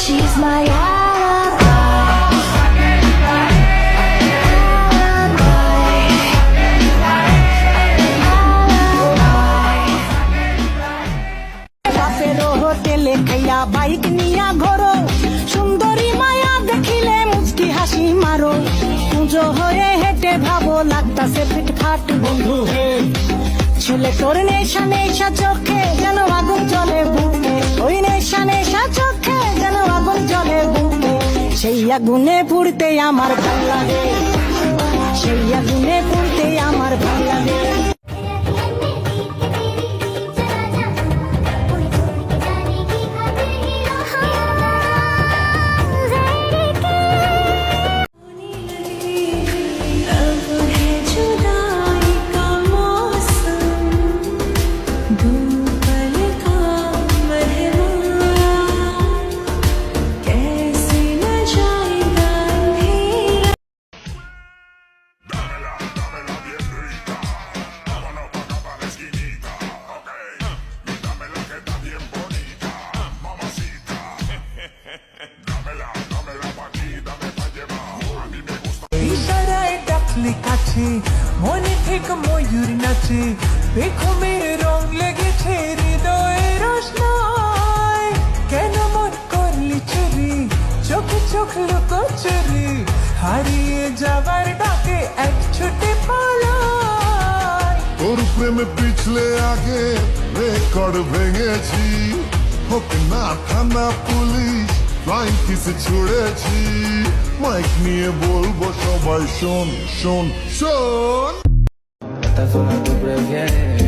She's my alibi. বাপের হোটেলে খাইয়া বাইক নিয়া ঘোরো, সুন্দরী মায়া দেখিলে মুচকি হাসি মারো, পুজো হয়ে হেঁটে ভাবো লাগতাছে ফিটফাট বন্ধু হে। ছেলে তোর নেশা নেশা চোখে যেন আগুন জ্বলে বুকে, ওই নেশা নেশা চোখে যেন আগুন জ্বলে বুকে। সেই আগুনে পুড়তে আমার ভাল লাগে, সেই আগুনে পুড়তে আমার ভাল লাগে। কাছে মনে থেকে ময়ূর নাচে, বেঘুমের রং লেগেছে হৃদয়ে রোশনাই। কেন মন করলি চুরি, চোখে চোখ লুকোচুরি, হারিয়ে যাবার ডাকে এক ছুটে পালাই। তোর প্রেমে পিছলে আগে রেকর্ড ভেঙেছি, হোক না থানা পুলিশ ফ্লাইং কিসে ছুড়েছি। মাইক নিয়ে বলবো সবাই শোন শোন শোন। Esta zona tú prefieres